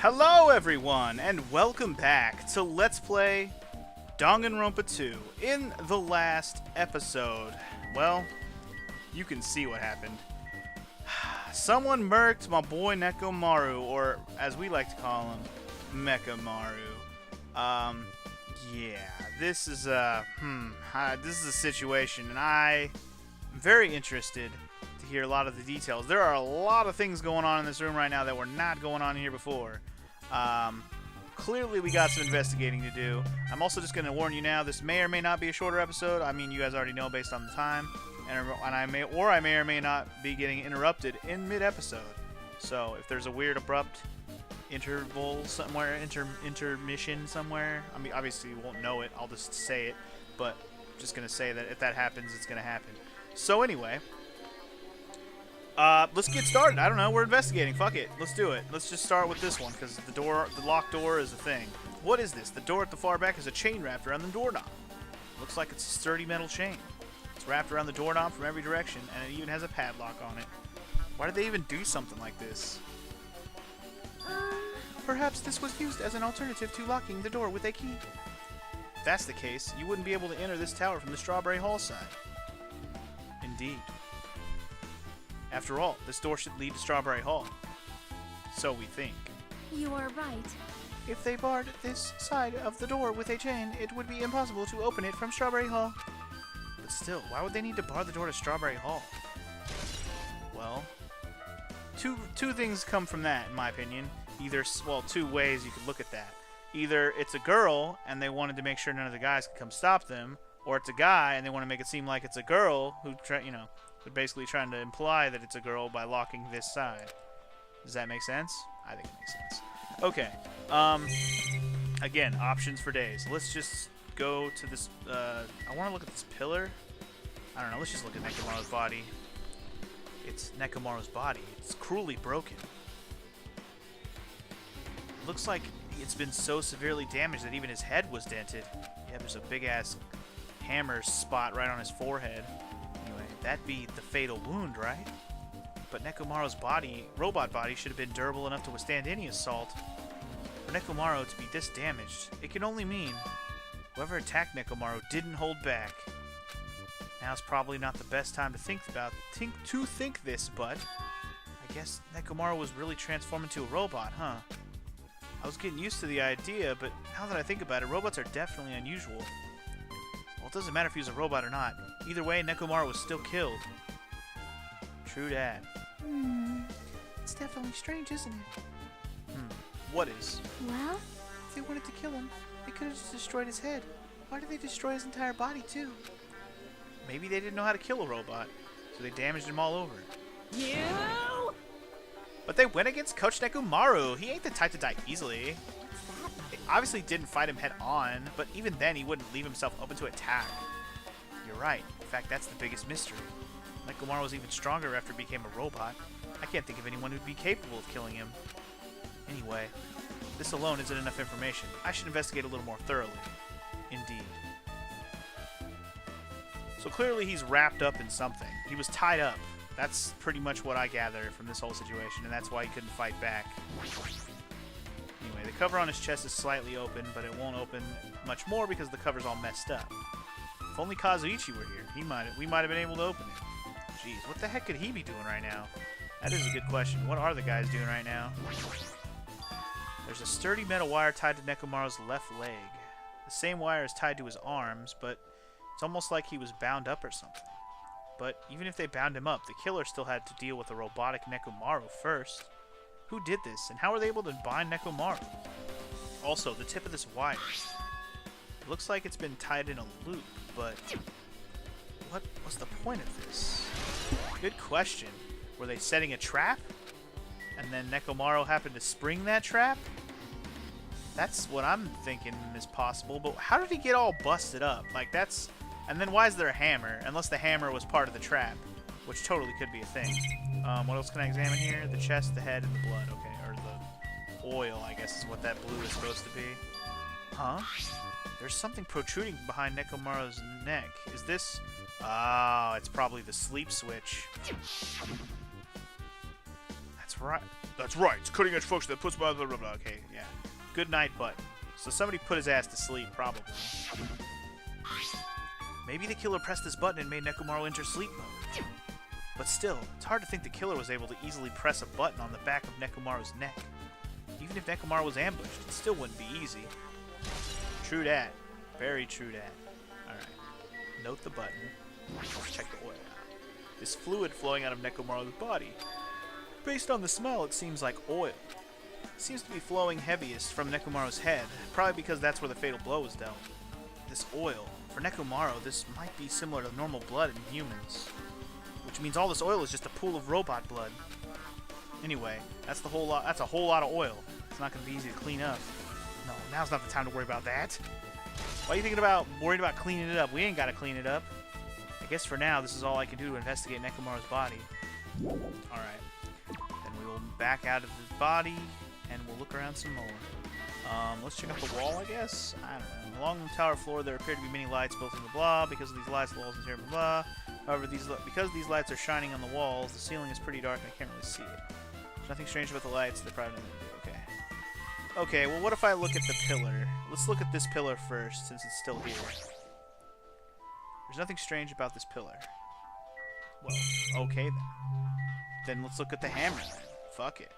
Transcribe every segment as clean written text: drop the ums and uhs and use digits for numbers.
Hello everyone, and welcome back to Let's Play Danganronpa 2. In the last episode, well, you can see what happened. Someone murked my boy Nekomaru, or as we like to call him, Mekamaru. Yeah, this is a situation, and I'm very interested to hear a lot of the details. There are a lot of things going on in this room right now that were not going on here before. Clearly we got some investigating to do. I'm also just going to warn you now, this may or may not be a shorter episode. I mean, you guys already know based on the time. And I may or may not be getting interrupted in mid-episode. So if there's a weird abrupt interval somewhere, intermission somewhere, I mean, obviously you won't know it, I'll just say it. But I'm just going to say that if that happens, it's going to happen. So anyway, let's get started. I don't know. We're investigating. Fuck it. Let's do it. Let's just start with this one because the locked door is a thing. What is this? The door at the far back is a chain wrapped around the doorknob. Looks like it's a sturdy metal chain. It's wrapped around the doorknob from every direction, and it even has a padlock on it. Why did they even do something like this? Perhaps this was used as an alternative to locking the door with a key. If that's the case, you wouldn't be able to enter this tower from the Strawberry Hall side. Indeed. After all, this door should lead to Strawberry Hall. So we think. You are right. If they barred this side of the door with a chain, it would be impossible to open it from Strawberry Hall. But still, why would they need to bar the door to Strawberry Hall? Well, two things come from that, in my opinion. Either, well, two ways you could look at that. Either it's a girl, and they wanted to make sure none of the guys could come stop them, or it's a guy, and they want to make it seem like it's a girl who, they're basically trying to imply that it's a girl by locking this side. Does that make sense? I think it makes sense. Okay. Again, options for days. Let's just go to this. I want to look at this pillar. I don't know. Let's just look at Nekomaru's body. It's Nekomaru's body. It's cruelly broken. Looks like it's been so severely damaged that even his head was dented. Yeah, there's a big-ass hammer spot right on his forehead. Anyway, that'd be the fatal wound, right? But Nekomaru's body, robot body, should have been durable enough to withstand any assault. For Nekomaru to be this damaged, it can only mean whoever attacked Nekomaru didn't hold back. Now's probably not the best time to think this, but I guess Nekomaru was really transformed into a robot, huh? I was getting used to the idea, but now that I think about it, robots are definitely unusual. Well, it doesn't matter if he was a robot or not. Either way, Nekomaru was still killed. True dat. It's definitely strange, isn't it? What is? Well, if they wanted to kill him, they could have just destroyed his head. Why did they destroy his entire body, too? Maybe they didn't know how to kill a robot, so they damaged him all over. You! But they went against Coach Nekomaru. He ain't the type to die easily. They obviously didn't fight him head on, but even then he wouldn't leave himself open to attack. You're right. In fact, that's the biggest mystery. Nekomaru was even stronger after he became a robot. I can't think of anyone who'd be capable of killing him. Anyway, this alone isn't enough information. I should investigate a little more thoroughly. Indeed. So clearly he's wrapped up in something. He was tied up. That's pretty much what I gather from this whole situation, and that's why he couldn't fight back. Anyway, the cover on his chest is slightly open, but it won't open much more because the cover's all messed up. If only Kazuichi were here, we might have been able to open it. Jeez, what the heck could he be doing right now? That is a good question. What are the guys doing right now? There's a sturdy metal wire tied to Nekomaru's left leg. The same wire is tied to his arms, but it's almost like he was bound up or something. But even if they bound him up, the killer still had to deal with a robotic Nekomaru first. Who did this, and how were they able to bind Nekomaru? Also, the tip of this wire. It looks like it's been tied in a loop, but what was the point of this? Good question. Were they setting a trap? And then Nekomaru happened to spring that trap? That's what I'm thinking is possible, but how did he get all busted up? Like, that's... And then why is there a hammer? Unless the hammer was part of the trap, which totally could be a thing. What else can I examine here? The chest, the head, and the blood. Okay, or the oil, I guess is what that blue is supposed to be. Huh? There's something protruding behind Nekomaru's neck. Is this... Oh, it's probably the sleep switch. That's right. That's right. It's cutting-edge function that puts blah, blah, blah, blah. Okay, yeah. Good night button. So somebody put his ass to sleep, probably. Maybe the killer pressed this button and made Nekomaru enter sleep mode. But still, it's hard to think the killer was able to easily press a button on the back of Nekomaru's neck. Even if Nekomaru was ambushed, it still wouldn't be easy. True dat. Very true dat. Alright. Note the button. Let's check the oil. This fluid flowing out of Nekomaru's body. Based on the smell, it seems like oil. It seems to be flowing heaviest from Nekomaru's head, probably because that's where the fatal blow was dealt. This oil. For Nekomaru, this might be similar to normal blood in humans. Which means all this oil is just a pool of robot blood. Anyway, that's a whole lot of oil. It's not going to be easy to clean up. No, now's not the time to worry about that. Why are you thinking about worried about cleaning it up? We ain't got to clean it up. I guess for now, this is all I can do to investigate Nekomaru's body. Alright. Then we will back out of his body, and we'll look around some more. Let's check out the wall, I guess? I don't know. Along the tower floor, there appear to be many lights built into blah. Because of these lights, the walls and here blah. However, because these lights are shining on the walls, the ceiling is pretty dark and I can't really see it. There's nothing strange about the lights. They're probably nothing to do. Okay. Okay, well, what if I look at the pillar? Let's look at this pillar first, since it's still here. There's nothing strange about this pillar. Well, okay then. Then let's look at the hammer then. Fuck it.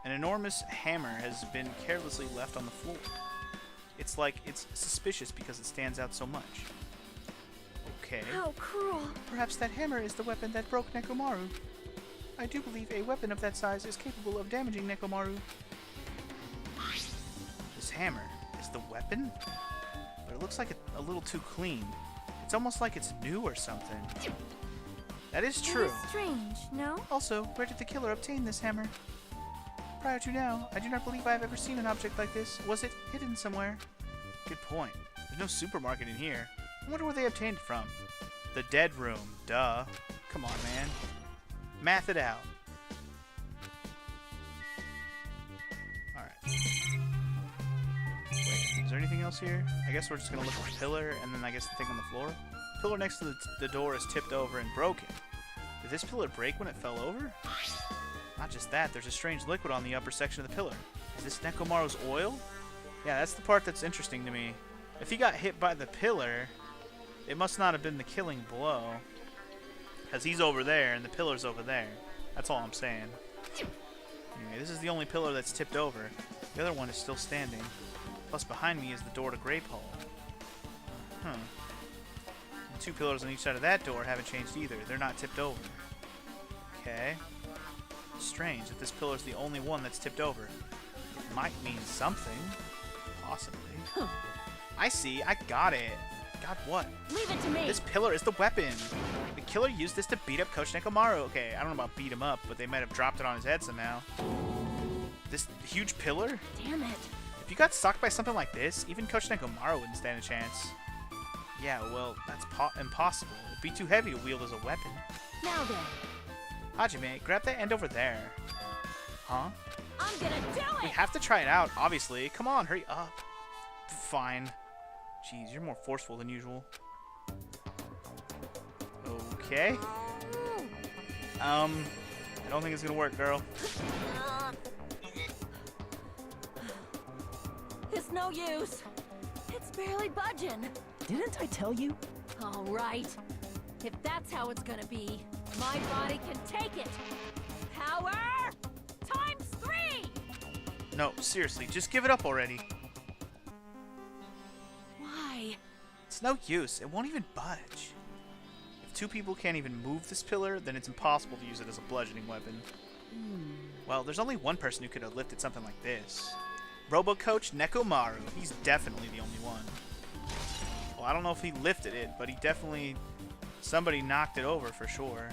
An enormous hammer has been carelessly left on the floor. It's like it's suspicious because it stands out so much. Okay. How cruel. Perhaps that hammer is the weapon that broke Nekomaru. I do believe a weapon of that size is capable of damaging Nekomaru. This hammer is the weapon? But it looks like a little too clean. It's almost like it's new or something. That is true. It is strange, no? Also, where did the killer obtain this hammer? Prior to now, I do not believe I have ever seen an object like this. Was it hidden somewhere? Good point. There's no supermarket in here. I wonder where they obtained it from. The dead room. Duh. Come on, man. Math it out. Alright. Wait, is there anything else here? I guess we're just going to look at the pillar, and then I guess the thing on the floor. The pillar next to the door is tipped over and broken. Did this pillar break when it fell over? Not just that, there's a strange liquid on the upper section of the pillar. Is this Nekomaru's oil? Yeah, that's the part that's interesting to me. If he got hit by the pillar, it must not have been the killing blow. Because he's over there and the pillar's over there. That's all I'm saying. Anyway, this is the only pillar that's tipped over. The other one is still standing. Plus behind me is the door to Grape Hall. The two pillars on each side of that door haven't changed either. They're not tipped over. Okay. Strange that this pillar is the only one that's tipped over. It might mean something. Possibly. I see. I got it. Got what? Leave it to me. This pillar is the weapon. The killer used this to beat up Coach Nekomaru. Okay, I don't know about beat him up, but they might have dropped it on his head somehow. This huge pillar? Damn it. If you got sucked by something like this, even Coach Nekomaru wouldn't stand a chance. Yeah, well, that's impossible. It'd be too heavy to wield as a weapon. Now then. Hajime, grab that end over there. Huh? I'm gonna do it! We have to try it out, obviously. Come on, hurry up. Fine. Jeez, you're more forceful than usual. Okay. I don't think it's gonna work, girl. It's no use. It's barely budging. Didn't I tell you? All right. If that's how it's gonna be, my body can take it. Power times 3! No, seriously, just give it up already. Why? It's no use. It won't even budge. If two people can't even move this pillar, then it's impossible to use it as a bludgeoning weapon. Well, there's only one person who could have lifted something like this. Robo-Coach Nekomaru. He's definitely the only one. Well, I don't know if he lifted it, but he definitely... Somebody knocked it over for sure.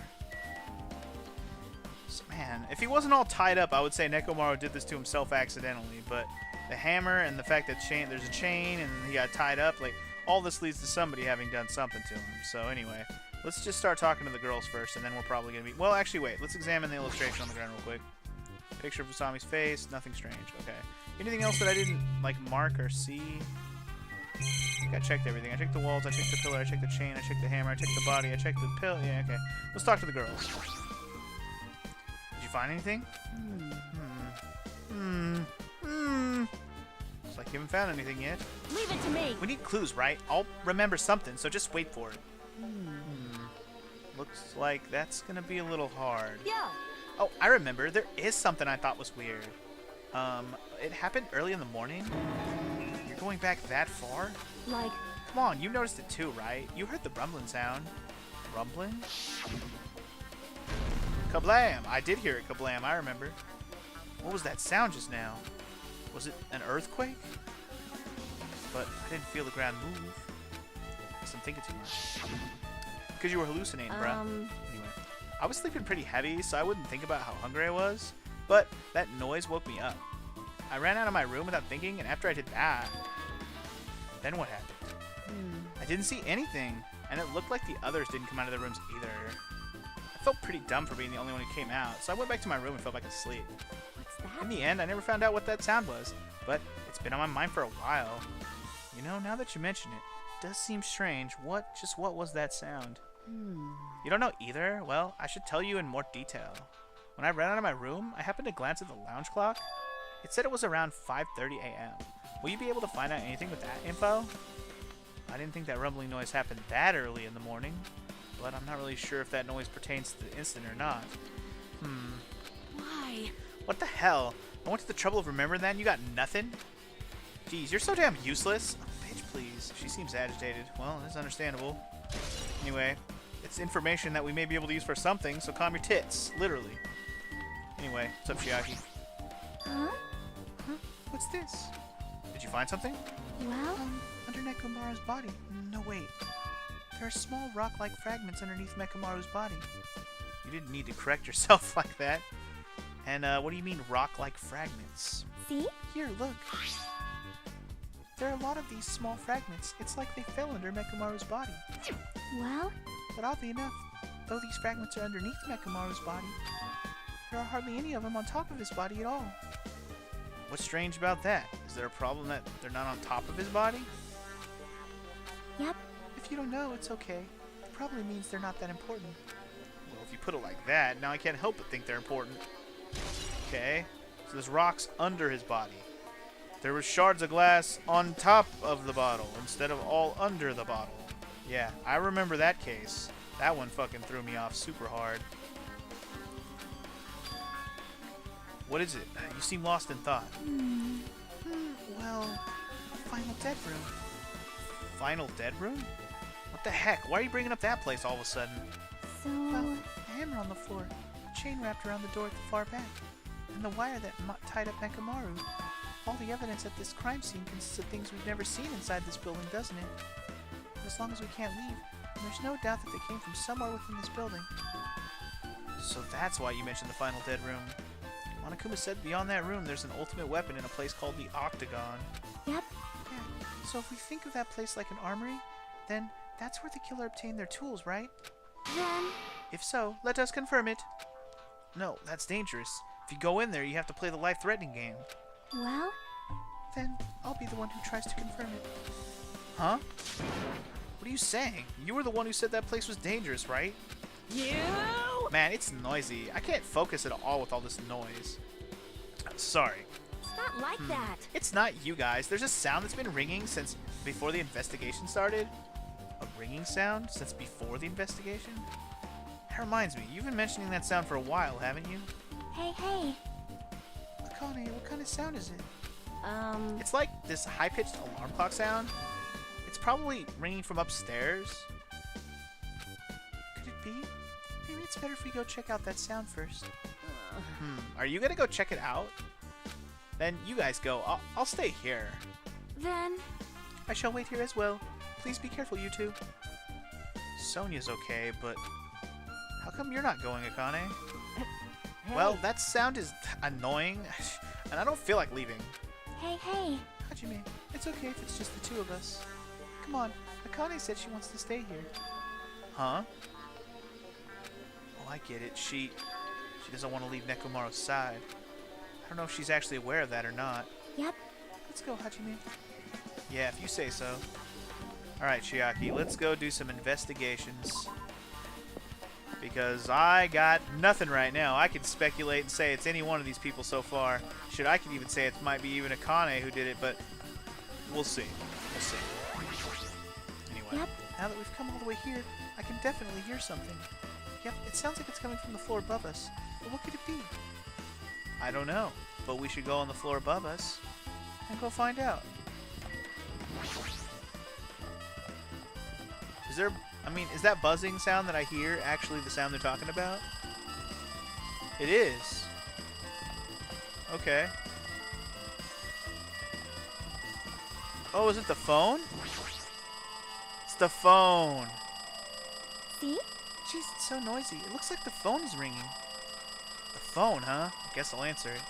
So, man, if he wasn't all tied up, I would say Nekomaru did this to himself accidentally, but the hammer and the fact that there's a chain and he got tied up, like, all this leads to somebody having done something to him. So anyway, let's just start talking to the girls first, and then we're probably going to be... Well, actually, wait. Let's examine the illustration on the ground real quick. Picture of Usami's face. Nothing strange. Okay. Anything else that I didn't, like, mark or see? I think I checked everything. I checked the walls, I checked the pillar, I checked the chain, I checked the hammer, I checked the body, I checked the pill. Yeah, okay. Let's talk to the girls. Did you find anything? Looks like you haven't found anything yet. Leave it to me. We need clues, right? I'll remember something, so just wait for it. Looks like that's gonna be a little hard. Yeah. Oh, I remember. There is something I thought was weird. It happened early in the morning. You're going back that far? Like, Come on, you noticed it too, right? You heard the rumbling sound. Rumbling? Kablam! I did hear it kablam, I remember. What was that sound just now? Was it an earthquake? But I didn't feel the ground move. Guess I'm thinking too much. Because you were hallucinating, bruh. Anyway, I was sleeping pretty heavy, so I wouldn't think about how hungry I was. But that noise woke me up. I ran out of my room without thinking, and after I did that, then what happened? I didn't see anything, and it looked like the others didn't come out of their rooms either. I felt pretty dumb for being the only one who came out, so I went back to my room and fell back asleep. what's that? In the end, I never found out what that sound was, but it's been on my mind for a while. You know, now that you mention it, it does seem strange. What was that sound? You don't know either? Well, I should tell you in more detail. When I ran out of my room, I happened to glance at the lounge clock. It said it was around 5:30 a.m. Will you be able to find out anything with that info? I didn't think that rumbling noise happened that early in the morning, but I'm not really sure if that noise pertains to the incident or not. Why? What the hell? I went to the trouble of remembering that and you got nothing? Jeez, you're so damn useless. Oh, bitch, please. She seems agitated. Well, that's understandable. Anyway, it's information that we may be able to use for something, so calm your tits. Literally. Anyway, what's up, Chiaki? Huh? What's this? Did you find something? Well, Under Nekomaru's body. No, wait. There are small rock-like fragments underneath Nekomaru's body. You didn't need to correct yourself like that. And what do you mean rock-like fragments? see? Here, look. There are a lot of these small fragments. It's like they fell under Nekomaru's body. Well, But oddly enough, though these fragments are underneath Nekomaru's body, there are hardly any of them on top of his body at all. What's strange about that? Is there a problem that they're not on top of his body? yep. If you don't know, it's okay. It probably means they're not that important. Well, if you put it like that, now I can't help but think they're important. Okay, so there's rocks under his body. There were shards of glass on top of the bottle instead of all under the bottle. Yeah, I remember that case. That one fucking threw me off super hard. What is it? You seem lost in thought. Well, final dead room. Final dead room? What the heck? Why are you bringing up that place all of a sudden? So, Well, a hammer on the floor, a chain wrapped around the door at the far back, and the wire that tied up Nekomaru. All the evidence at this crime scene consists of things we've never seen inside this building, doesn't it? But as long as we can't leave, there's no doubt that they came from somewhere within this building. So that's why you mentioned the final dead room. Monokuma said beyond that room there's an ultimate weapon in a place called the Octagon. yep. Yeah, so if we think of that place like an armory, then that's where the killer obtained their tools, right? Then, If so, let us confirm it. No, that's dangerous. If you go in there, you have to play the life-threatening game. well, Then I'll be the one who tries to confirm it. Huh? What are you saying? You were the one who said that place was dangerous, right? you! Man, it's noisy. I can't focus at all with all this noise. Sorry. It's not like that. It's not you guys. There's a sound that's been ringing since before the investigation started. A ringing sound since before the investigation? That reminds me, you've been mentioning that sound for a while, haven't you? Hey, hey. Akane, what kind of sound is it? It's like this high-pitched alarm clock sound. It's probably ringing from upstairs. Could it be? Maybe it's better if we go check out that sound first. Are you gonna go check it out? Then you guys go. I'll stay here. Then, I shall wait here as well. Please be careful, you two. Sonia's okay, but how come you're not going, Akane? hey. Well, that sound is annoying, and I don't feel like leaving. Hey, hey. Hajime, it's okay if it's just the two of us. Come on, Akane said she wants to stay here. Huh? Oh, I get it. She doesn't want to leave Nekomaru's side. I don't know if she's actually aware of that or not. Yep. Let's go, Hajime. Yeah, if you say so. Alright, Chiaki, let's go do some investigations. Because I got nothing right now. I could speculate and say it's any one of these people so far. Shit, I could even say it might be even Akane who did it, but we'll see. We'll see. Anyway. Yep. Now that we've come all the way here, I can definitely hear something. Yep, it sounds like it's coming from the floor above us. But what could it be? I don't know, but we should go on the floor above us. And go find out. Is there... I mean, is that buzzing sound that I hear actually the sound they're talking about? It is. Okay. Oh, is it the phone? It's the phone. See? Jeez, it's so noisy. It looks like the phone is ringing. The phone, huh? I guess I'll answer it.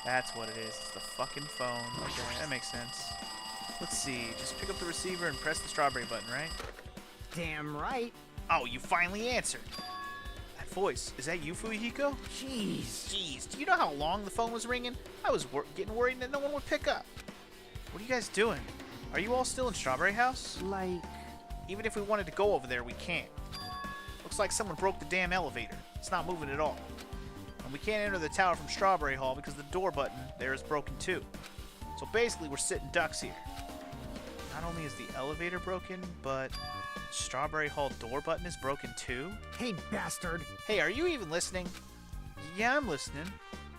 That's what it is. It's the fucking phone. Okay, that makes sense. Let's see. Just pick up the receiver and press the strawberry button, right? Damn right. Oh, you finally answered. That voice. Is that you, Fuyuhiko? Jeez. Jeez, do you know how long the phone was ringing? I was getting worried that no one would pick up. What are you guys doing? Are you all still in Strawberry House? Like... Even if we wanted to go over there, we can't. Looks like someone broke the damn elevator. It's not moving at all. And we can't enter the tower from Strawberry Hall because the door button there is broken too. So basically, we're sitting ducks here. Not only is the elevator broken, but Strawberry Hall door button is broken too. Hey, bastard. Hey, are you even listening? Yeah, I'm listening.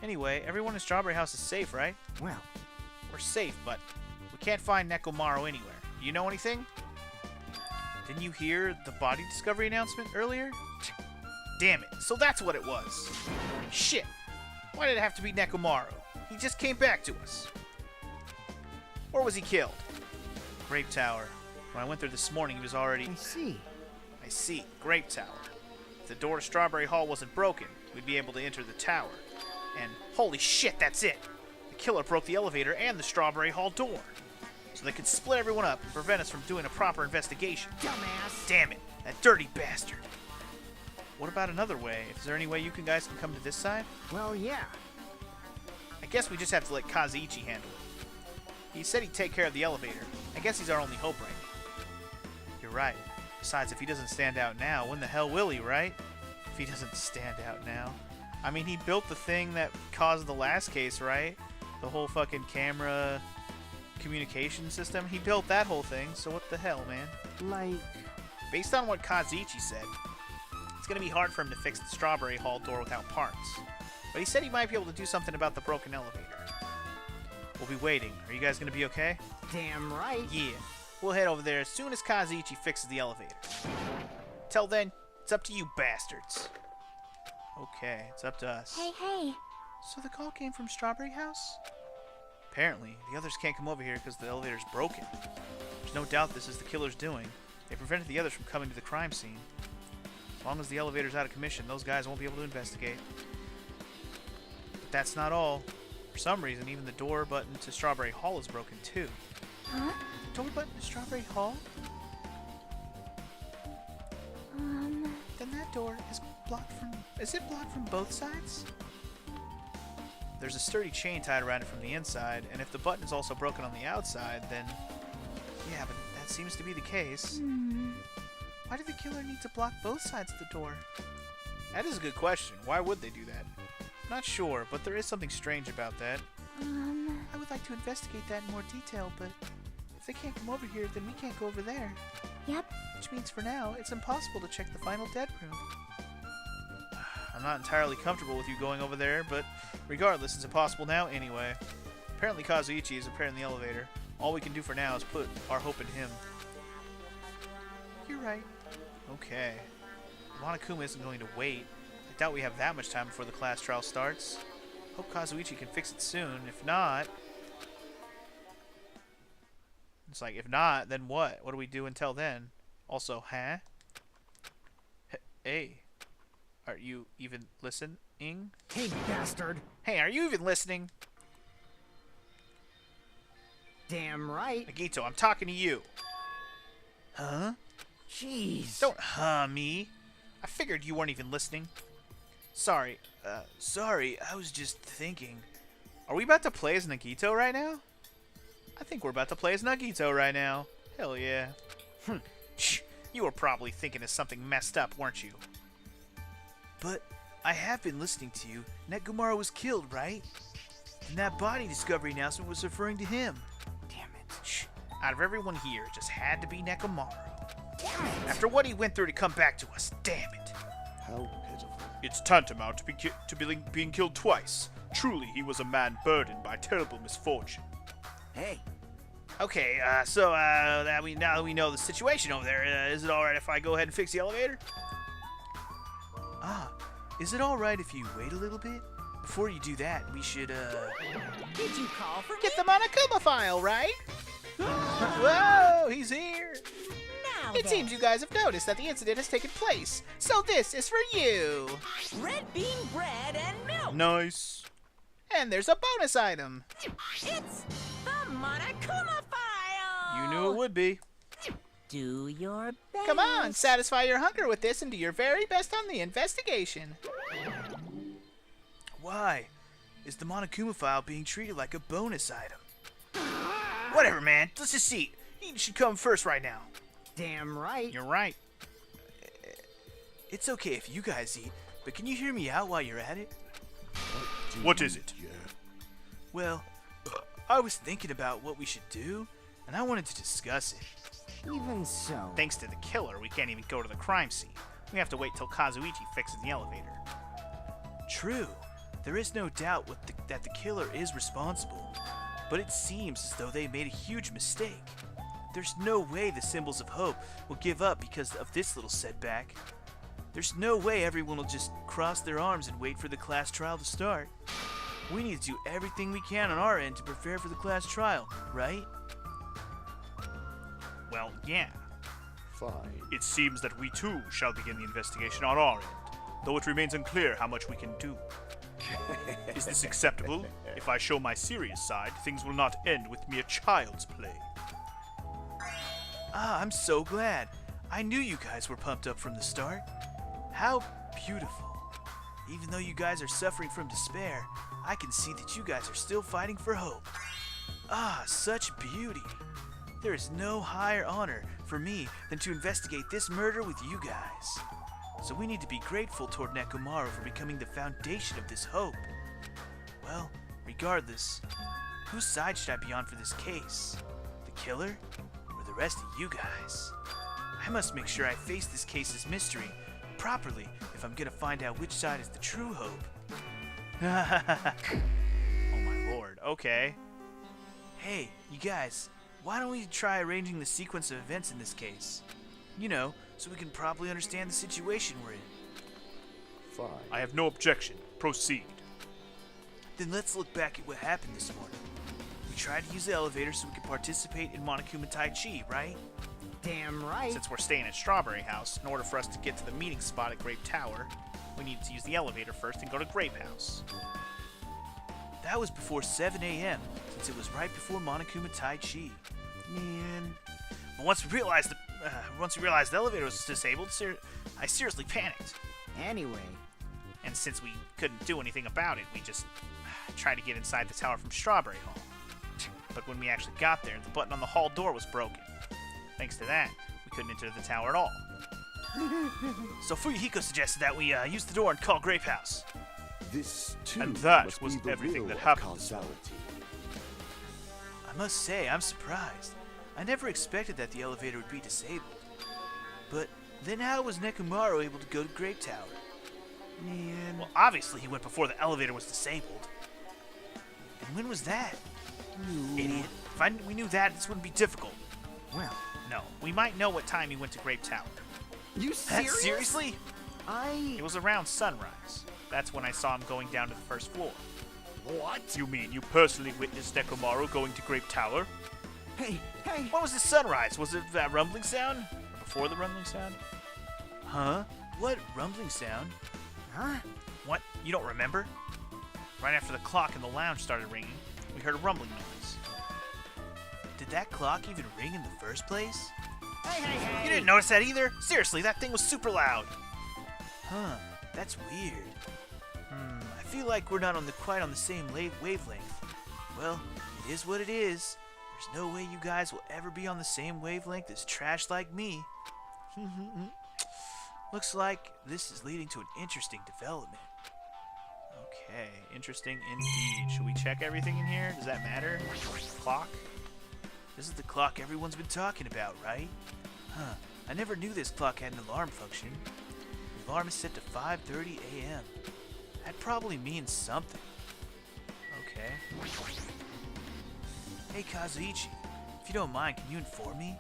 Anyway, everyone in Strawberry House is safe, right? Well, We're safe, but we can't find Nekomaru anywhere. Do you know anything? Didn't you hear the body discovery announcement earlier? Damn it, so that's what it was. Shit, why did it have to be Nekomaru? He just came back to us. Or was he killed? Grape Tower. When I went there this morning, he was already... I see. I see, Grape Tower. If the door to Strawberry Hall wasn't broken, we'd be able to enter the tower. And holy shit, that's it! The killer broke the elevator and the Strawberry Hall door. So they could split everyone up and prevent us from doing a proper investigation. Dumbass. Damn it, that dirty bastard. What about another way? Is there any way you guys can come to this side? Well, yeah. I guess we just have to let Kazuichi handle it. He said he'd take care of the elevator. I guess he's our only hope right now. You're right. Besides, if he doesn't stand out now, when the hell will he, right? If he doesn't stand out now. I mean, he built the thing that caused the last case, right? The whole fucking camera communication system. He built that whole thing, so what the hell, man? Like... Based on what Kazuichi said, it's going to be hard for him to fix the Strawberry Hall door without parts. But he said he might be able to do something about the broken elevator. We'll be waiting. Are you guys going to be okay? Damn right. Yeah. We'll head over there as soon as Kazuichi fixes the elevator. Till then, it's up to you bastards. Okay, it's up to us. Hey. So the call came from Strawberry House? Apparently, the others can't come over here because the elevator's broken. There's no doubt this is the killer's doing. They prevented the others from coming to the crime scene. As long as the elevator's out of commission, those guys won't be able to investigate. But that's not all. For some reason, even the door button to Strawberry Hall is broken too. Huh? Door button to Strawberry Hall? Then that door is blocked from... Is it blocked from both sides? There's a sturdy chain tied around it from the inside, and if the button is also broken on the outside, then... Yeah, but that seems to be the case. Why did the killer need to block both sides of the door? That is a good question. Why would they do that? Not sure, but there is something strange about that. I would like to investigate that in more detail, but if they can't come over here, then we can't go over there. Yep. Which means for now, it's impossible to check the final dead room. I'm not entirely comfortable with you going over there, but regardless, it's impossible now anyway. Apparently Kazuichi is repairing the elevator. All we can do for now is put our hope in him. You're right. Okay. Monokuma isn't going to wait. I doubt we have that much time before the class trial starts. Hope Kazuichi can fix it soon. If not... It's like, if not, then what? What do we do until then? Also, huh? Hey. Are you even listening? Hey, bastard. Hey, are you even listening? Damn right. Nagito, I'm talking to you. Huh? Jeez. Don't me. I figured you weren't even listening. Sorry, I was just thinking. Are we about to play as Nagito right now? I think we're about to play as Nagito right now. Hell yeah. Shh, you were probably thinking of something messed up, weren't you? But I have been listening to you. Nekomaru was killed, right? And that body discovery announcement was referring to him. Damn it. Shh. Out of everyone here, it just had to be Nekomaru. Damn it. After what he went through to come back to us, damn it. How pitiful. It's tantamount to being killed twice. Truly, he was a man burdened by terrible misfortune. Hey, Okay, so now that we know the situation over there, is it all right if I go ahead and fix the elevator? Ah, is it alright if you wait a little bit? Before you do that, we should, did you call for me? Get the Monokuma file, right? Whoa, he's here. Now It then. seems you guys have noticed that the incident has taken place, so this is for you. Red bean bread and milk. Nice. And there's a bonus item. It's the Monokuma file. You knew it would be. Do your best. Come on, satisfy your hunger with this and do your very best on the investigation. why? Is the Monokuma file being treated like a bonus item? Whatever, man. Let's just see. He should come first right now. Damn right. You're right. It's okay if you guys eat, but can you hear me out while you're at it? What is it? Yeah. Well, I was thinking about what we should do, and I wanted to discuss it. Even so. Thanks to the killer, we can't even go to the crime scene. We have to wait till Kazuichi fixes the elevator. True, there is no doubt that the killer is responsible, but it seems as though they made a huge mistake. There's no way the Symbols of Hope will give up because of this little setback. There's no way everyone will just cross their arms and wait for the class trial to start. We need to do everything we can on our end to prepare for the class trial, right? Well, yeah. Fine. It seems that we too shall begin the investigation on our end, though it remains unclear how much we can do. Is this acceptable? If I show my serious side, things will not end with mere child's play. Ah, I'm so glad. I knew you guys were pumped up from the start. How beautiful. Even though you guys are suffering from despair, I can see that you guys are still fighting for hope. Ah, such beauty. There is no higher honor for me than to investigate this murder with you guys. So we need to be grateful toward Nekomaru for becoming the foundation of this hope. Well, regardless, whose side should I be on for this case? The killer or the rest of you guys? I must make sure I face this case's mystery properly if I'm gonna find out which side is the true hope. Oh my lord, okay. Hey, you guys, why don't we try arranging the sequence of events in this case? You know, so we can properly understand the situation we're in. Fine. I have no objection. Proceed. Then let's look back at what happened this morning. We tried to use the elevator so we could participate in Monokuma Tai Chi, right? Damn right. Since we're staying at Strawberry House, in order for us to get to the meeting spot at Grape Tower, we need to use the elevator first and go to Grape House. That was before 7 a.m., since it was right before Monokuma Tai Chi. Man. But once we realized the elevator was disabled, I seriously panicked. Anyway, And since we couldn't do anything about it, we just tried to get inside the tower from Strawberry Hall. But when we actually got there, the button on the hall door was broken. Thanks to that, we couldn't enter the tower at all. So Fuyuhiko suggested that we use the door and call Grape House. This too And that must was be the everything will that of happened. Causality. I must say, I'm surprised. I never expected that the elevator would be disabled. But then how was Nekomaru able to go to Grape Tower? Man. Well, obviously he went before the elevator was disabled. And when was that? Idiot. If we knew that, this wouldn't be difficult. well, No, we might know what time he went to Grape Tower. you serious? Seriously? I. It was around sunrise. That's when I saw him going down to the first floor. What? You mean you personally witnessed Nekomaru going to Grape Tower? Hey, hey. What was the sunrise? Was it that rumbling sound? Or before the rumbling sound? Huh? What rumbling sound? Huh? What? You don't remember? Right after the clock in the lounge started ringing, we heard a rumbling noise. Did that clock even ring in the first place? Hey, hey, hey. You didn't notice that either? Seriously, that thing was super loud. Huh, that's weird. I feel like we're not quite on the same wavelength. Well, it is what it is. There's no way you guys will ever be on the same wavelength as trash like me. Looks like this is leading to an interesting development. Okay, interesting indeed. Should we check everything in here? Does that matter? Clock? This is the clock everyone's been talking about, right? Huh. I never knew this clock had an alarm function. The alarm is set to 5:30 a.m. That probably means something. Okay. Hey, Kazuichi. If you don't mind, can you inform me?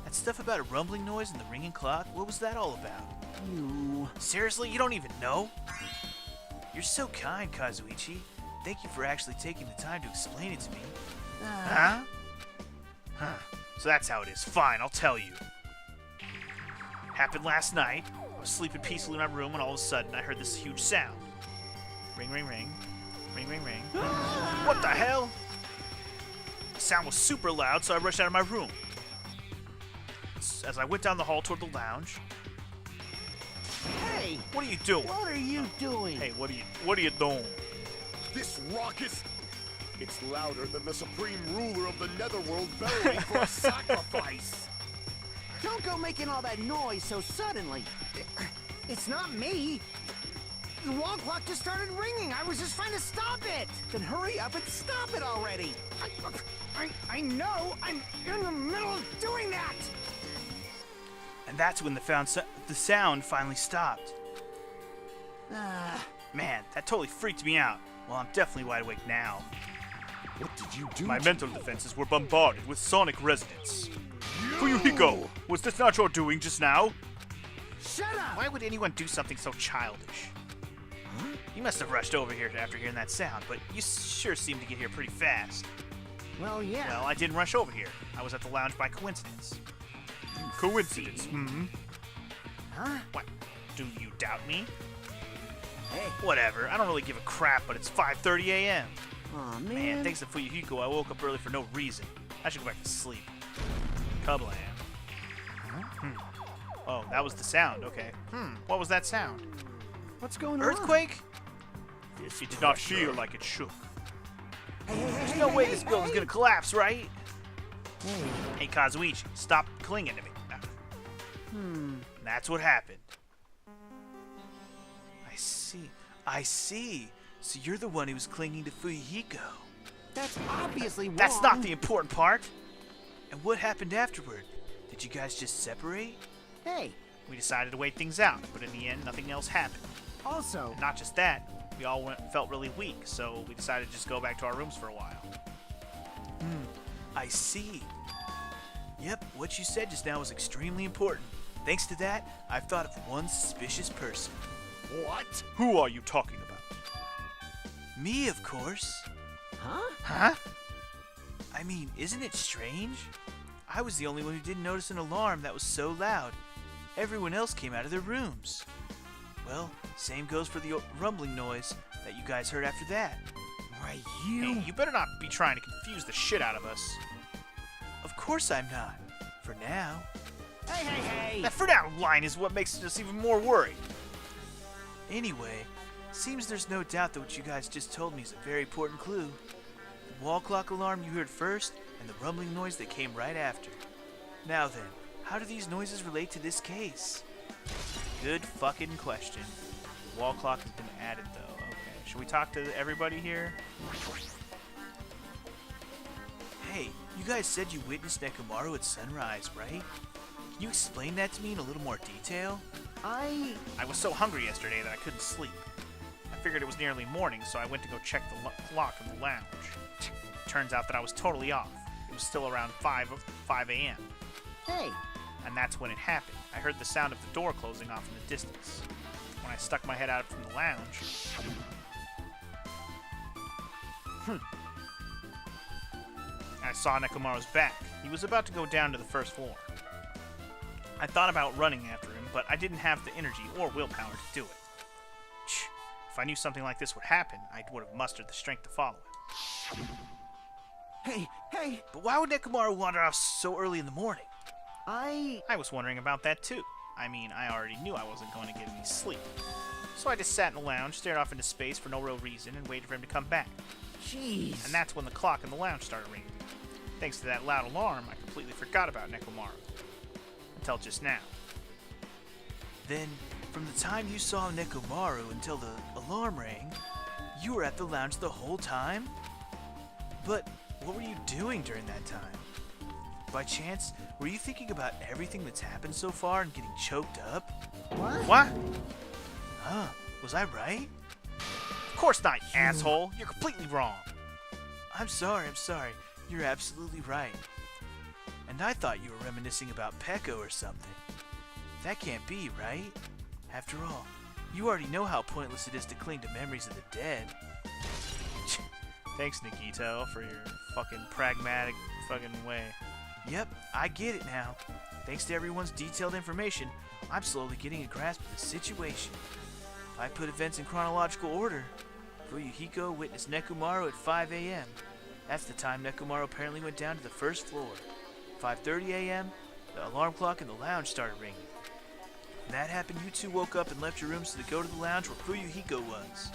That stuff about a rumbling noise and the ringing clock, what was that all about? You... Seriously, you don't even know? You're so kind, Kazuichi. Thank you for actually taking the time to explain it to me. Huh? So that's how it is. Fine, I'll tell you. Happened last night. I was sleeping peacefully in my room when all of a sudden I heard this huge sound. Ring, ring, ring. Ring, ring, ring. What the hell? The sound was super loud, so I rushed out of my room. As I went down the hall toward the lounge. Hey! What are you doing? What are you doing? Hey, what are you doing? This raucous. It's louder than the supreme ruler of the netherworld bellowing for a sacrifice. Don't go making all that noise so suddenly. It's not me. The wall clock just started ringing. I was just trying to stop it. Then hurry up and stop it already. I know. I'm in the middle of doing that. And that's when the sound finally stopped. Man, that totally freaked me out. Well, I'm definitely wide awake now. What did you do? My to mental me? defenses were bombarded with sonic resonance. Fuyuhiko, was this not your doing just now? Shut up. Why would anyone do something so childish? You must have rushed over here after hearing that sound, but you sure seemed to get here pretty fast. Well, yeah. Well, I didn't rush over here. I was at the lounge by coincidence. Coincidence? Huh? What? Do you doubt me? Hey. Whatever. I don't really give a crap, but it's 5:30 a.m. Aw, man. Man, thanks to Fuyuhiko, I woke up early for no reason. I should go back to sleep. Kablam. Oh, that was the sound. Okay. What was that sound? What's going on? Earthquake? This It did not pressure. feel like it shook. There's no way this building's gonna collapse, right? Hey, Kazuichi, stop clinging to me. That's what happened. I see. So you're the one who was clinging to Fuyuhiko. That's obviously wrong. That's not the important part. And what happened afterward? Did you guys just separate? Hey, We decided to wait things out, but in the end, nothing else happened. Also, Not just that, we all felt really weak, so we decided to just go back to our rooms for a while. I see. Yep, what you said just now was extremely important. Thanks to that, I've thought of one suspicious person. What? Who are you talking about? Me, of course. huh? Huh? I mean, isn't it strange? I was the only one who didn't notice an alarm that was so loud. Everyone else came out of their rooms. Well, same goes for the rumbling noise that you guys heard after that. why Hey, you better not be trying to confuse the shit out of us. Of course I'm not. For now. Hey. That for now line is what makes us even more worried. Anyway, seems there's no doubt that what you guys just told me is a very important clue. The wall clock alarm you heard first, and the rumbling noise that came right after. Now then, how do these noises relate to this case? Good fucking question. The wall clock has been added though. Okay, should we talk to everybody here? Hey, you guys said you witnessed Nekomaru at sunrise, right? Can you explain that to me in a little more detail? I was so hungry yesterday that I couldn't sleep. I figured it was nearly morning, so I went to go check the clock in the lounge. Turns out that I was totally off. It was still around 5 a.m. Hey, And that's when it happened. I heard the sound of the door closing off in the distance. When I stuck my head out from the lounge... I saw Nekomaru's back. He was about to go down to the first floor. I thought about running after him, but I didn't have the energy or willpower to do it. If I knew something like this would happen, I would have mustered the strength to follow him. hey, But why would Nekomaru wander off so early in the morning? I... I was wondering about that too. I mean, I already knew I wasn't going to get any sleep. So I just sat in the lounge, stared off into space for no real reason, and waited for him to come back. Jeez. And that's when the clock in the lounge started ringing. Thanks to that loud alarm, I completely forgot about Nekomaru. Until just now. Then, from the time you saw Nekomaru until the alarm rang, you were at the lounge the whole time? But what were you doing during that time? By chance, were you thinking about everything that's happened so far and getting choked up? What? Huh, was I right? Of course not, you asshole. You're completely wrong. I'm sorry. You're absolutely right. And I thought you were reminiscing about Pecco or something. That can't be, right? After all, you already know how pointless it is to cling to memories of the dead. Thanks, Nagito, for your fucking pragmatic fucking way. Yep, I get it now. Thanks to everyone's detailed information, I'm slowly getting a grasp of the situation. If I put events in chronological order, Fuyuhiko witnessed Nekomaru at 5 a.m. That's the time Nekomaru apparently went down to the first floor. 5:30 a.m., the alarm clock in the lounge started ringing. When that happened, you two woke up and left your rooms to go to the lounge where Fuyuhiko was.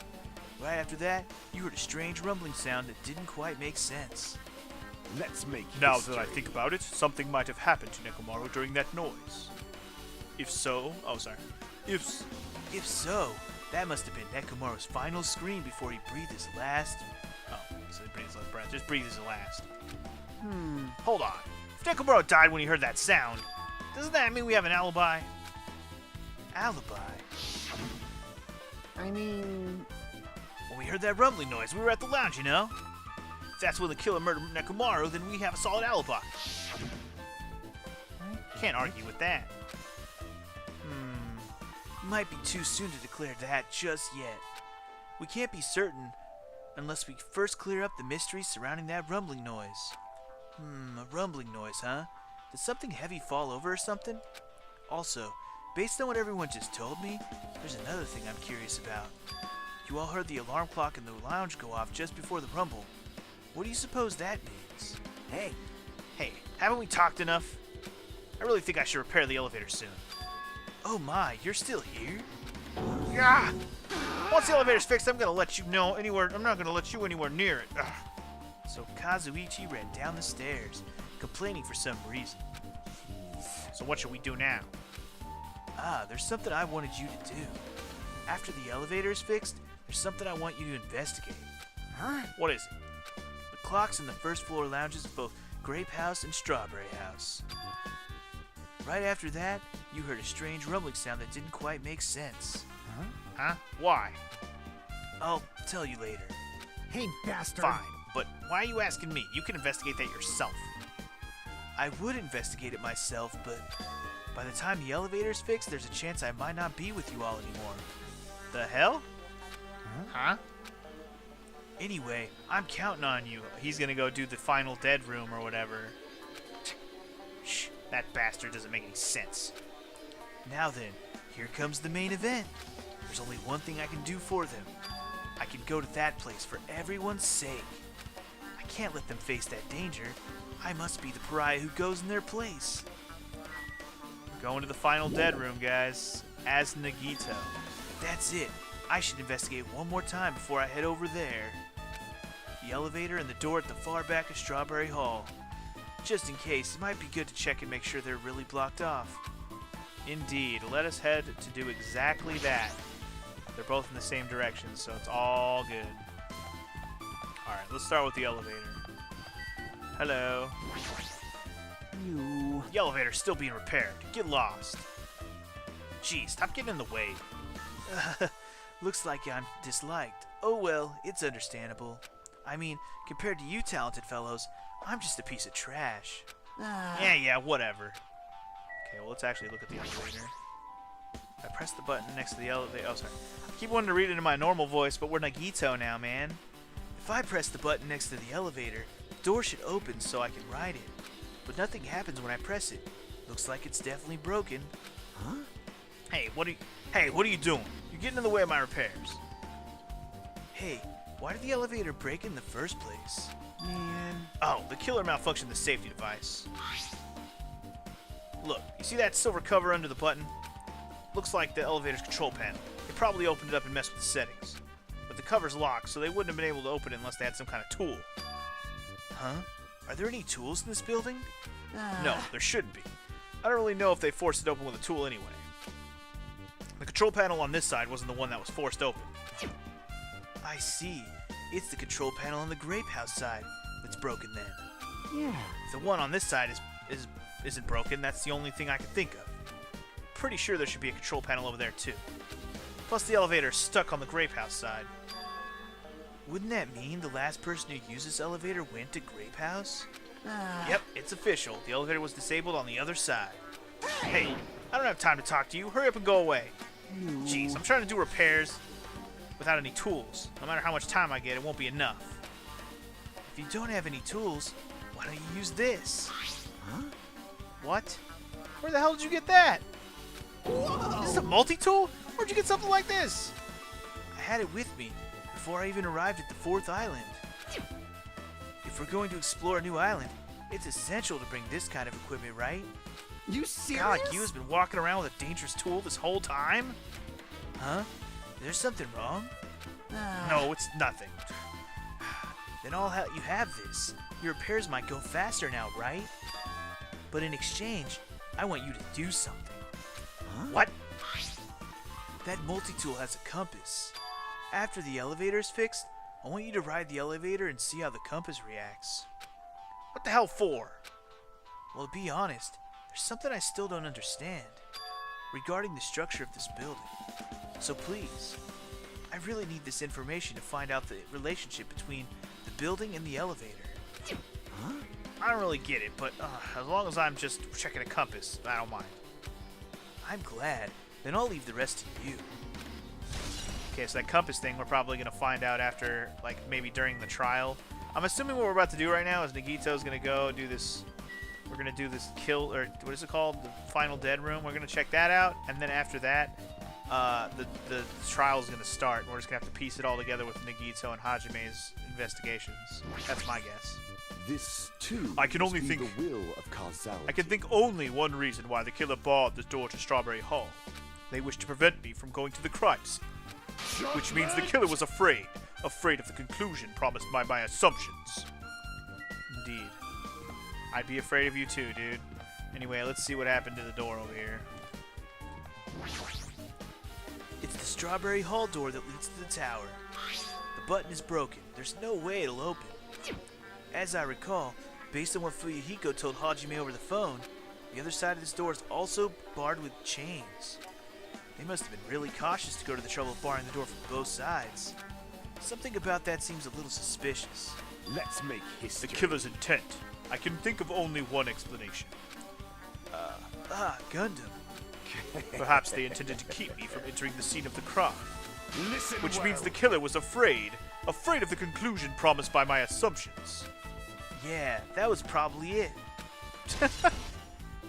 Right after that, you heard a strange rumbling sound that didn't quite make sense. Let's make Now history. that I think about it, something might have happened to Nekomaru during that noise. If so, If so, that must have been Nekomaru's final scream before he breathed his last. Oh, so he breathes his last breath. Just breathe his last. Hold on. If Nekomaru died when he heard that sound, doesn't that mean we have an alibi? Alibi? I mean, When we heard that rumbling noise, we were at the lounge, you know? If that's when the killer murdered Nekomaru, then we have a solid alibi. Can't argue with that. Might be too soon to declare that just yet. We can't be certain unless we first clear up the mystery surrounding that rumbling noise. A rumbling noise, huh? Did something heavy fall over or something? Also, based on what everyone just told me, there's another thing I'm curious about. You all heard the alarm clock in the lounge go off just before the rumble. What do you suppose that means? Hey, haven't we talked enough? I really think I should repair the elevator soon. Oh my, you're still here? Yeah. Once the elevator's fixed, I'm not gonna let you anywhere near it. Ugh. So Kazuichi ran down the stairs, complaining for some reason. So what should we do now? There's something I wanted you to do. After the elevator is fixed, there's something I want you to investigate. What is it? The clocks in the first floor lounges of both Grape House and Strawberry House. Right after that, you heard a strange rumbling sound that didn't quite make sense. Huh? Why? I'll tell you later. Hey, bastard. Fine, but why are you asking me? You can investigate that yourself. I would investigate it myself, but by the time the elevator's fixed, there's a chance I might not be with you all anymore. The hell? Huh? Anyway, I'm counting on you. He's gonna go do the final dead room or whatever. Shh, that bastard doesn't make any sense. now then, here comes the main event. There's only one thing I can do for them. I can go to that place for everyone's sake. I can't let them face that danger. I must be the pariah who goes in their place. We're going to the final dead room, guys, as Nagito. That's it. I should investigate one more time before I head over there. The elevator and the door at the far back of Strawberry Hall. Just in case, it might be good to check and make sure they're really blocked off. Indeed, let us head to do exactly that. They're both in the same direction, so it's all good. Alright, let's start with the elevator. Hello. You. The elevator's still being repaired. Get lost. Gee, stop getting in the way. Looks like I'm disliked. Oh well, it's understandable. I mean, compared to you talented fellows, I'm just a piece of trash. Yeah, whatever. Okay, well, let's actually look at the elevator. I press the button next to the elevator. Oh, sorry. I keep wanting to read it in my normal voice, but we're Nagito now, man. If I press the button next to the elevator, the door should open so I can ride it. But nothing happens when I press it. Looks like it's definitely broken. Huh? Hey, what are you doing? You're getting in the way of my repairs. Hey, why did the elevator break in the first place? Man. Oh, the killer malfunctioned the safety device. Look, you see that silver cover under the button? Looks like the elevator's control panel. They probably opened it up and messed with the settings. But the cover's locked, so they wouldn't have been able to open it unless they had some kind of tool. Huh? Are there any tools in this building? No, there shouldn't be. I don't really know if they forced it open with a tool anyway. control panel on this side wasn't the one that was forced open. I see. It's the control panel on the grape house side that's broken then. Yeah. If the one on this side isn't broken, that's the only thing I can think of. Pretty sure there should be a control panel over there too. Plus the elevator is stuck on the grape house side. Wouldn't that mean the last person who used this elevator went to Grape House? Yep, it's official. The elevator was disabled on the other side. Hey, I don't have time to talk to you. Hurry up and go away. Jeez, I'm trying to do repairs without any tools. No matter how much time I get, it won't be enough. If you don't have any tools, why don't you use this? Huh? What? Where the hell did you get that? Whoa! This is a multi-tool? Where'd you get something like this? I had it with me before I even arrived at the 4th island. If we're going to explore a new island, it's essential to bring this kind of equipment, right? You serious? God, like you has been walking around with a dangerous tool this whole time? Huh? There's something wrong? No, it's nothing. Then you have this. Your repairs might go faster now, right? But in exchange, I want you to do something. Huh? What? That multi-tool has a compass. After the elevator is fixed, I want you to ride the elevator and see how the compass reacts. What the hell for? Well, to be honest, there's something I still don't understand regarding the structure of this building. So please, I really need this information to find out the relationship between the building and the elevator. Huh? I don't really get it, but as long as I'm just checking a compass, I don't mind. I'm glad. Then I'll leave the rest to you. Okay, so that compass thing we're probably going to find out after, like, maybe during the trial. I'm assuming what we're about to do right now is Nagito's going to go do this. We're going to do this kill, or what is it called? The final dead room. We're going to check that out, and then after that, the trial is going to start. We're just going to have to piece it all together with Nagito and Hajime's investigations. That's my guess. This, too, I can must only be think- the will of causality. I can think only one reason why the killer barred the door to Strawberry Hall. They wished to prevent me from going to the crime scene. Which means the killer was afraid of the conclusion promised by my assumptions. Indeed. I'd be afraid of you too, dude. Anyway, let's see what happened to the door over here. It's the Strawberry Hall door that leads to the tower. The button is broken. There's no way it'll open. As I recall, based on what Fuyuhiko told Hajime over the phone, the other side of this door is also barred with chains. They must have been really cautious to go to the trouble of barring the door from both sides. Something about that seems a little suspicious. Let's make The history. killer's intent. I can think of only one explanation. Gundam. Perhaps they intended to keep me from entering the scene of the crime. Listen Which well. means the killer was afraid of the conclusion promised by my assumptions. Yeah, that was probably it.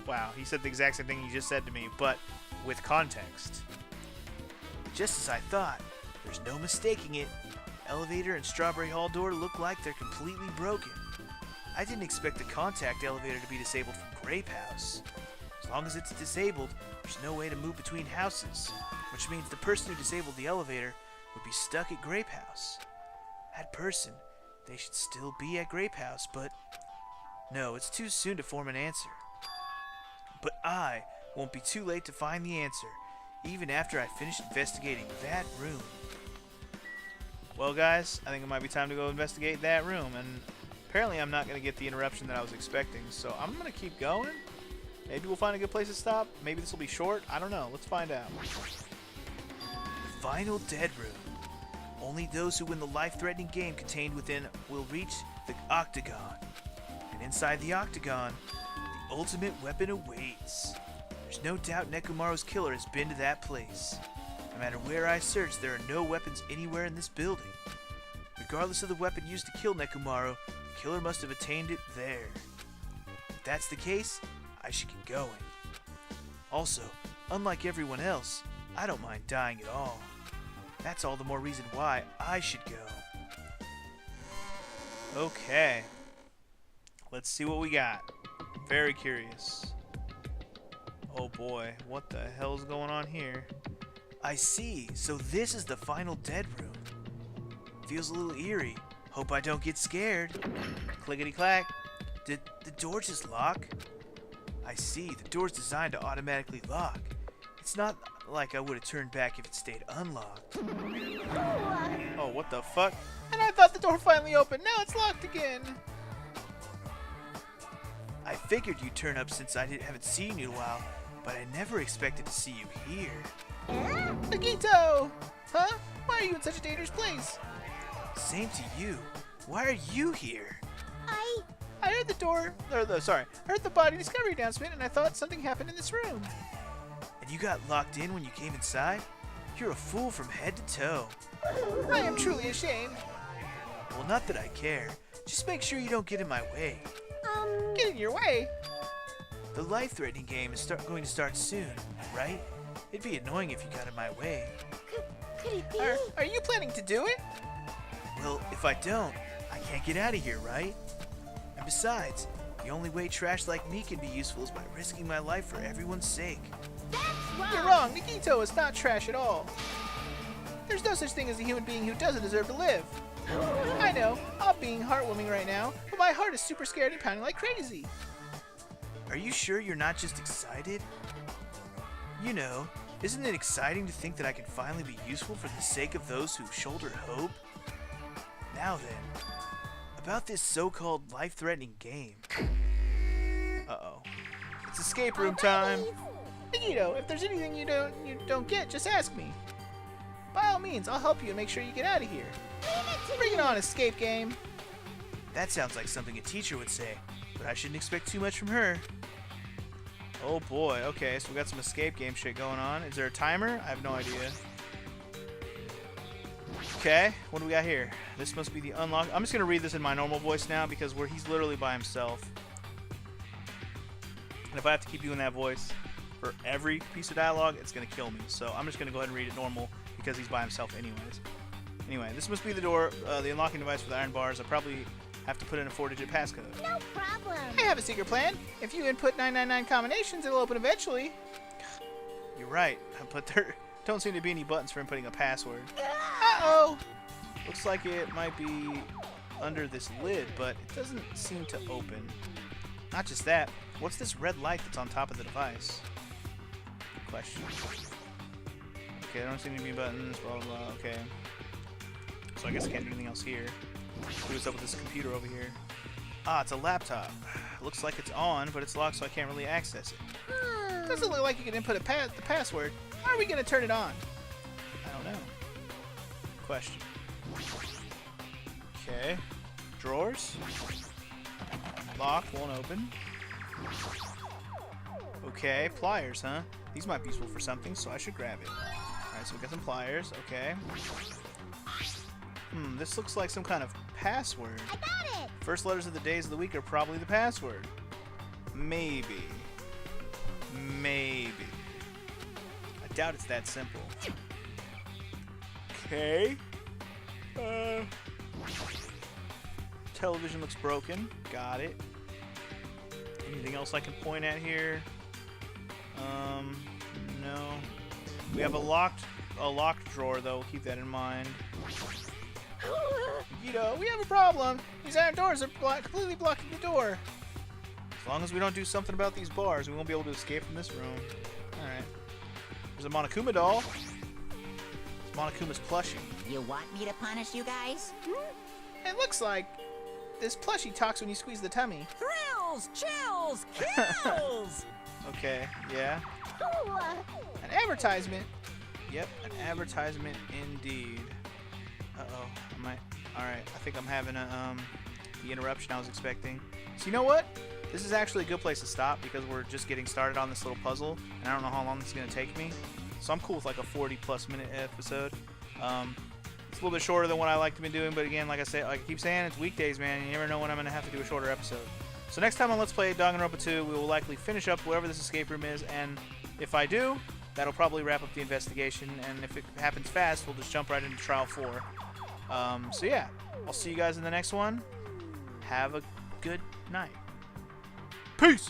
Wow, he said the exact same thing he just said to me, but with context. Just as I thought. There's no mistaking it. Elevator and Strawberry Hall door look like they're completely broken. I didn't expect the contact elevator to be disabled from Grape House. As long as it's disabled, there's no way to move between houses, which means the person who disabled the elevator would be stuck at Grape House. That person, they should still be at Grape House, but no, it's too soon to form an answer. But I won't be too late to find the answer, even after I finish investigating that room. Well, guys, I think it might be time to go investigate that room, and apparently I'm not going to get the interruption that I was expecting, so I'm going to keep going. Maybe we'll find a good place to stop. Maybe this will be short. I don't know. Let's find out. The final dead room. Only those who win the life-threatening game contained within will reach the octagon. And inside the octagon, the ultimate weapon awaits. There's no doubt Nekomaru's killer has been to that place. No matter where I search, there are no weapons anywhere in this building. Regardless of the weapon used to kill Nekomaru, the killer must have attained it there. If that's the case, I should get going. Also, unlike everyone else, I don't mind dying at all. That's all the more reason why I should go. Okay. Let's see what we got. Very curious. Oh boy, what the hell's going on here? I see, so this is the final dead room. Feels a little eerie. Hope I don't get scared. Clickety clack. Did the door just lock? I see, the door's designed to automatically lock. It's not like I would have turned back if it stayed unlocked. Oh, what the fuck? And I thought the door finally opened. Now it's locked again. I figured you'd turn up since I haven't seen you in a while, but I never expected to see you here. Nagito! Huh? Why are you in such a dangerous place? Same to you. Why are you here? I heard I heard the body discovery announcement, and I thought something happened in this room. And you got locked in when you came inside? You're a fool from head to toe. I am truly ashamed. Well, not that I care. Just make sure you don't get in my way. Get in your way. The life-threatening game is going to start soon, right? It'd be annoying if you got in my way. Could it be? Are you planning to do it? Well, if I don't, I can't get out of here, right? And besides, the only way trash like me can be useful is by risking my life for everyone's sake. That's wrong. You're wrong. Nagito is not trash at all. There's no such thing as a human being who doesn't deserve to live. I know, I'm being heartwarming right now, but my heart is super scared and pounding like crazy. Are you sure you're not just excited? You know, isn't it exciting to think that I can finally be useful for the sake of those who shoulder hope? Now then, about this so-called life-threatening game. Uh-oh. It's escape room time. Nagito, if there's anything you don't get, just ask me. By all means, I'll help you and make sure you get out of here. Bring it on, escape game. That sounds like something a teacher would say, but I shouldn't expect too much from her. Oh boy, okay, so we got some escape game shit going on. Is there a timer? I have no idea. Okay, what do we got here? This must be the unlock. I'm just gonna read this in my normal voice now because he's literally by himself. And if I have to keep doing that voice for every piece of dialogue, it's gonna kill me. So I'm just gonna go ahead and read it normal because he's by himself anyways. Anyway, this must be the door, the unlocking device for the iron bars. I probably have to put in a 4-digit passcode. No problem. I have a secret plan. If you input 999 combinations, it'll open eventually. You're right, but there don't seem to be any buttons for inputting a password. Uh-oh. Looks like it might be under this lid, but it doesn't seem to open. Not just that, what's this red light that's on top of the device? Question. Okay, there don't seem to be buttons, blah, blah, blah, okay. So I guess I can't do anything else here. See what's up with this computer over here. Ah, it's a laptop. Looks like it's on, but it's locked, so I can't really access it. Doesn't look like you can input the password. How are we going to turn it on? I don't know. Question. Okay. Drawers. Lock, won't open. Okay, pliers, huh? These might be useful for something, so I should grab it. Alright, so we got some pliers, okay. This looks like some kind of password. I got it. First letters of the days of the week are probably the password. Maybe. Maybe. I doubt it's that simple. Okay. Television looks broken. Got it. Anything else I can point at here? No. We have a locked drawer though. Keep that in mind. Nagito, we have a problem. These iron doors are completely blocking the door. As long as we don't do something about these bars, we won't be able to escape from this room. Alright. There's a Monokuma doll. It's Monokuma's plushie. You want me to punish you guys? It looks like this plushie talks when you squeeze the tummy. Thrills, chills, kills! Okay, yeah. An advertisement. Yep, an advertisement indeed. Uh-oh. Alright, I think I'm having the interruption I was expecting. So you know what? This is actually a good place to stop because we're just getting started on this little puzzle, and I don't know how long this is going to take me. So I'm cool with like a 40-plus minute episode. It's a little bit shorter than what I like to be doing, but again, like I keep saying, it's weekdays, man. You never know when I'm going to have to do a shorter episode. So next time on Let's Play Danganronpa 2, we will likely finish up whatever this escape room is, and if I do, that'll probably wrap up the investigation, and if it happens fast, we'll just jump right into Trial 4. So yeah, I'll see you guys in the next one. Have a good night. Peace!